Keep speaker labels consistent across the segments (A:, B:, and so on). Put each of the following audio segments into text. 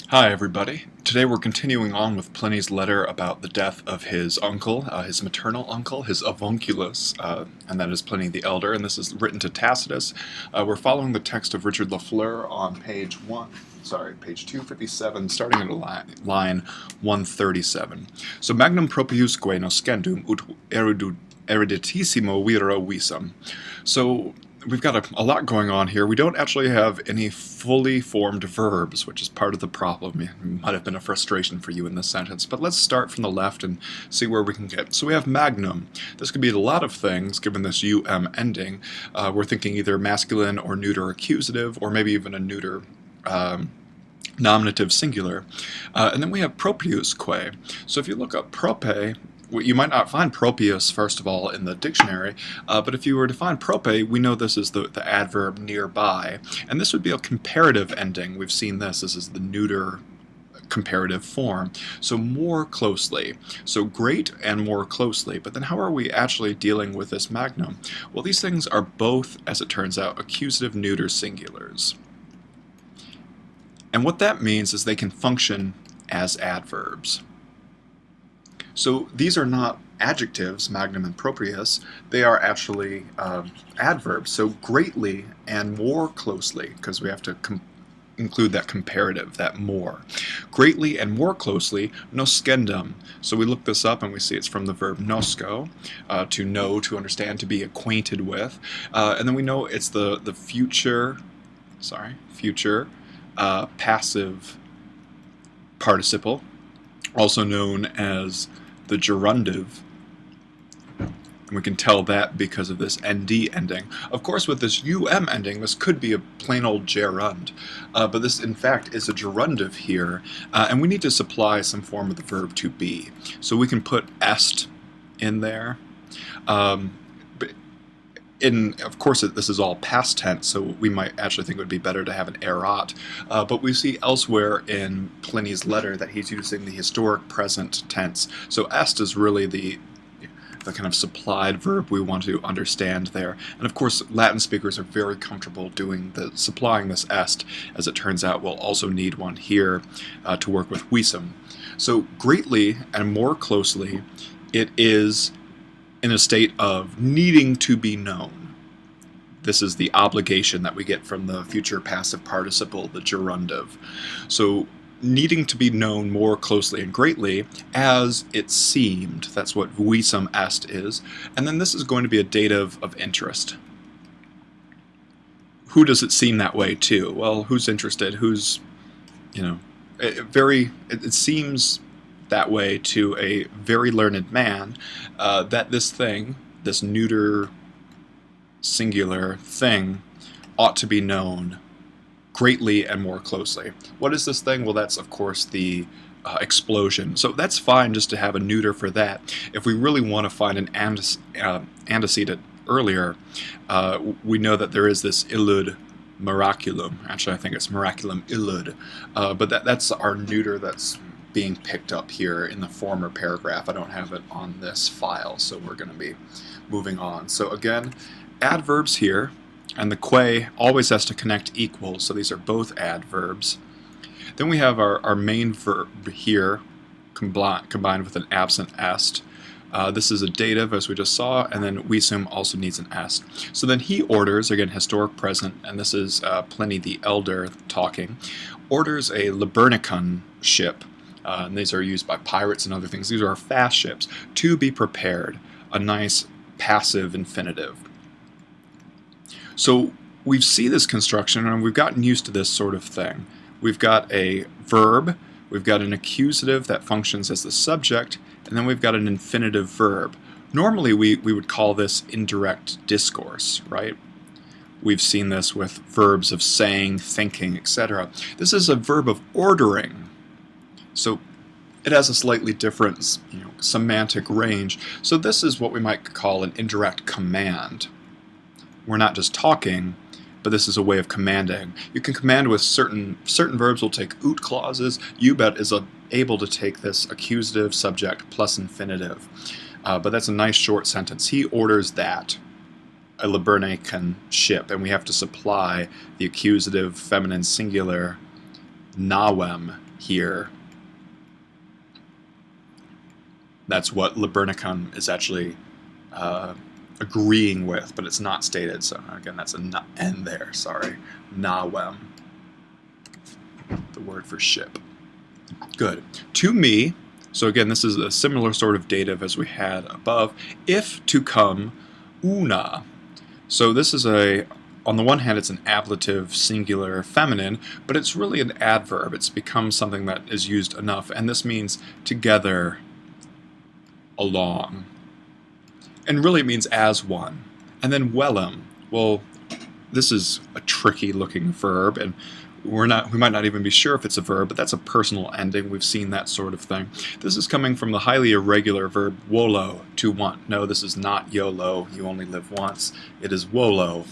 A: Hi, everybody. Today we're continuing on with Pliny's letter about the death of his uncle, his maternal uncle, his avunculus, and that is Pliny the Elder, and this is written to Tacitus. We're following the text of Richard Lafleur on page 257, starting at line 137. So magnum propiusque noscendum ut ereditissimo viro visum. So we've got a lot going on here. We don't actually have any fully formed verbs, which is part of the problem. It might have been a frustration for you in this sentence, but let's start from the left and see where we can get. So we have magnum. This could be a lot of things, given this ending. We're thinking either masculine or neuter accusative, or maybe even a neuter nominative singular. And then we have propiusque. So if you look up prope, you might not find propius, first of all, in the dictionary, but if you were to find prope, we know this is the adverb nearby, and this would be a comparative ending. We've seen this is the neuter comparative form. So more closely. So great and more closely. But then how are we actually dealing with this magnum? Well, these things are both, as it turns out, accusative neuter singulars. And what that means is they can function as adverbs. So these are not adjectives, magnum and proprius, they are actually adverbs. So greatly and more closely, because we have to include that comparative, that more. Greatly and more closely, noscendum. So we look this up and we see it's from the verb nosco, to know, to understand, to be acquainted with. And then we know it's the future passive participle, also known as the gerundive, and we can tell that because of this nd ending. Of course, with this ending, this could be a plain old gerund, but this in fact is a gerundive here, and we need to supply some form of the verb to be. So we can put est in there. Of course, this is all past tense, so we might actually think it would be better to have an erat, but we see elsewhere in Pliny's letter that he's using the historic present tense. So est is really the kind of supplied verb we want to understand there. And of course, Latin speakers are very comfortable supplying this est. As it turns out, we'll also need one here to work with visum. So greatly and more closely, it is in a state of needing to be known. This is the obligation that we get from the future passive participle, the gerundive. So needing to be known more closely and greatly as it seemed. That's what visum est is. And then this is going to be a dative of interest. Who does it seem that way to? Well, who's interested? Who's, it seems that way to a very learned man, that this neuter singular thing, ought to be known greatly and more closely. What is this thing? Well, that's of course the explosion. So that's fine just to have a neuter for that. If we really want to find an antecedent earlier, we know that there is this illud miraculum. Actually, I think it's miraculum illud, but that's our neuter that's being picked up here in the former paragraph. I don't have it on this file, so we're going to be moving on. So again, adverbs here, and the que always has to connect equals, so these are both adverbs. Then we have our main verb here, combined with an absent est. This is a dative, as we just saw, and then visum also needs an est. So then he orders, again, historic present, and this is Pliny the Elder talking, orders a Liburnicon ship, and these are used by pirates and other things. These are fast ships, to be prepared, a nice passive infinitive. So we see this construction, and we've gotten used to this sort of thing. We've got a verb, we've got an accusative that functions as the subject, and then we've got an infinitive verb. Normally we would call this indirect discourse, right? We've seen this with verbs of saying, thinking, etc. This is a verb of ordering. So it has a slightly different semantic range. So this is what we might call an indirect command. We're not just talking, but this is a way of commanding. You can command with certain verbs will take ut clauses. Ubet is able to take this accusative, subject, plus infinitive. But that's a nice short sentence. He orders that, a Liburnicon ship, and we have to supply the accusative feminine singular nawem here. That's what Libernicum is actually agreeing with, but it's not stated. So again, that's a N there, sorry. Nawem, the word for ship. Good. To me, so again, this is a similar sort of dative as we had above. If to come, una. So this is on the one hand, it's an ablative singular feminine, but it's really an adverb. It's become something that is used enough, and this means together, along. And really it means as one. And then wellum. Well, this is a tricky looking verb, and we might not even be sure if it's a verb, but that's a personal ending. We've seen that sort of thing. This is coming from the highly irregular verb wolo, to want. No, this is not YOLO, you only live once. It is wolo.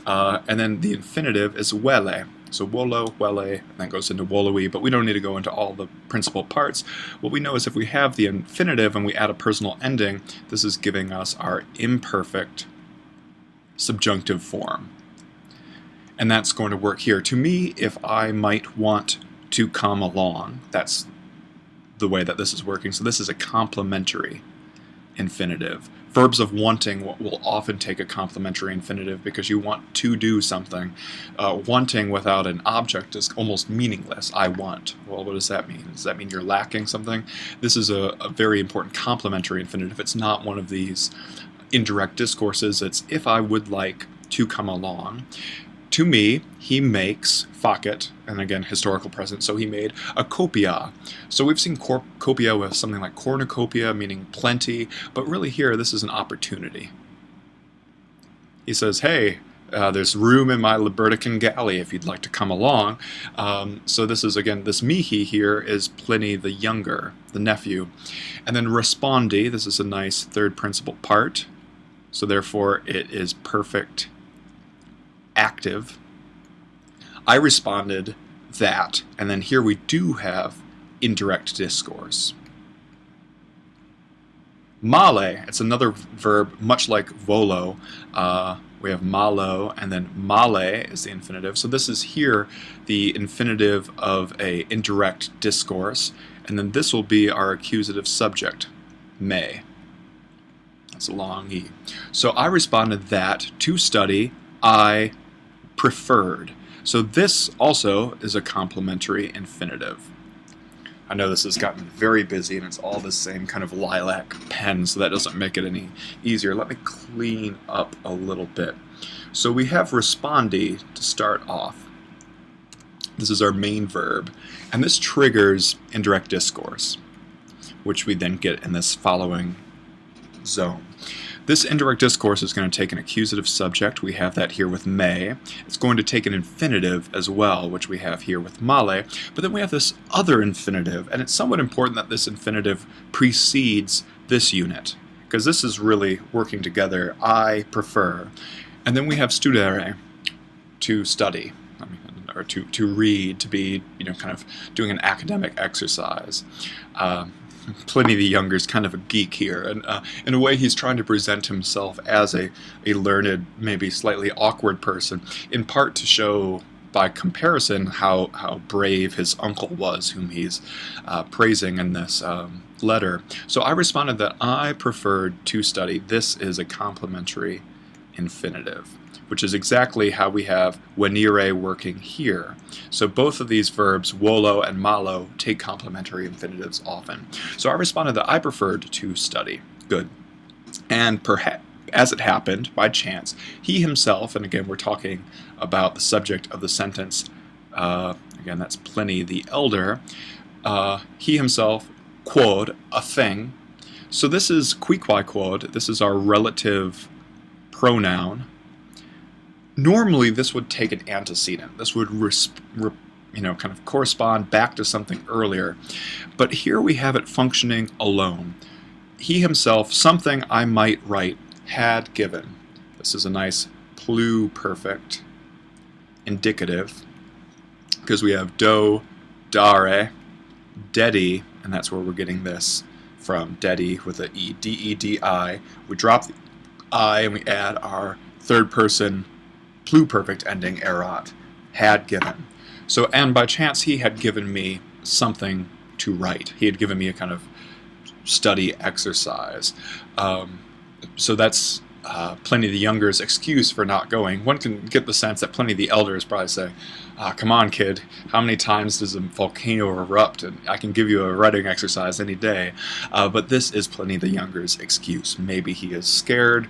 A: And then the infinitive is wele. So wolo, wele, and that goes into woloe, but we don't need to go into all the principal parts. What we know is if we have the infinitive and we add a personal ending, this is giving us our imperfect subjunctive form. And that's going to work here. To me, if I might want to come along, that's the way that this is working. So this is a complementary infinitive. Verbs of wanting will often take a complementary infinitive because you want to do something. Wanting without an object is almost meaningless. I want. Well, what does that mean? Does that mean you're lacking something? This is a very important complementary infinitive. It's not one of these indirect discourses. It's if I would like to come along. To me, he makes, facet, and again, historical present, so he made a copia. So we've seen copia with something like cornucopia, meaning plenty, but really here, this is an opportunity. He says, hey, there's room in my Libertican galley if you'd like to come along. So this is, again, this mihi here is Pliny the Younger, the nephew. And then respondi, this is a nice third principal part, so therefore it is perfect active. I responded that, and then here we do have indirect discourse. Male, it's another verb much like volo. We have malo, and then male is the infinitive. So this is here the infinitive of a indirect discourse, and then this will be our accusative subject, may. That's a long E. So I responded that to study, I preferred. So this also is a complementary infinitive. I know this has gotten very busy and it's all the same kind of lilac pen, so that doesn't make it any easier. Let me clean up a little bit. So we have respondi to start off. This is our main verb, and this triggers indirect discourse, which we then get in this following zone. This indirect discourse is going to take an accusative subject. We have that here with may. It's going to take an infinitive as well, which we have here with male. But then we have this other infinitive, and it's somewhat important that this infinitive precedes this unit, because this is really working together. I prefer. And then we have studere, to study, or to read, to be, kind of doing an academic exercise. Pliny the Younger is kind of a geek here, and in a way he's trying to present himself as a learned, maybe slightly awkward person, in part to show by comparison how brave his uncle was, whom he's praising in this letter. So I responded that I preferred to study. This is a complementary infinitive, which is exactly how we have venire working here. So both of these verbs, wolo and malo, take complementary infinitives often. So I responded that I preferred to study. Good. And perhaps, as it happened, by chance, he himself, and again we're talking about the subject of the sentence, again that's Pliny the Elder, he himself, quod, a thing. So this is qui quod, this is our relative pronoun. Normally, this would take an antecedent. This would, kind of correspond back to something earlier. But here we have it functioning alone. He himself, something I might write, had given. This is a nice pluperfect indicative, because we have do, dare, dedi, and that's where we're getting this from, dedi with the E, D-E-D-I. We drop the I and we add our third person pluperfect ending erat, had given. So, and by chance he had given me something to write. He had given me a kind of study exercise. So that's Pliny the Younger's excuse for not going. One can get the sense that Pliny the Elder is probably saying, come on, kid, how many times does a volcano erupt? And I can give you a writing exercise any day. But this is Pliny the Younger's excuse. Maybe he is scared.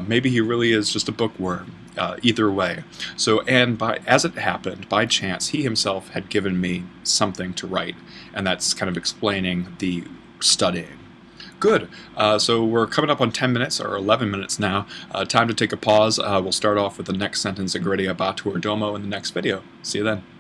A: Maybe he really is just a bookworm. Either way. So, and as it happened, by chance, he himself had given me something to write. And that's kind of explaining the studying. Good. So we're coming up on 10 minutes, or 11 minutes now. Time to take a pause. We'll start off with the next sentence in Grade Abatur Domo in the next video. See you then.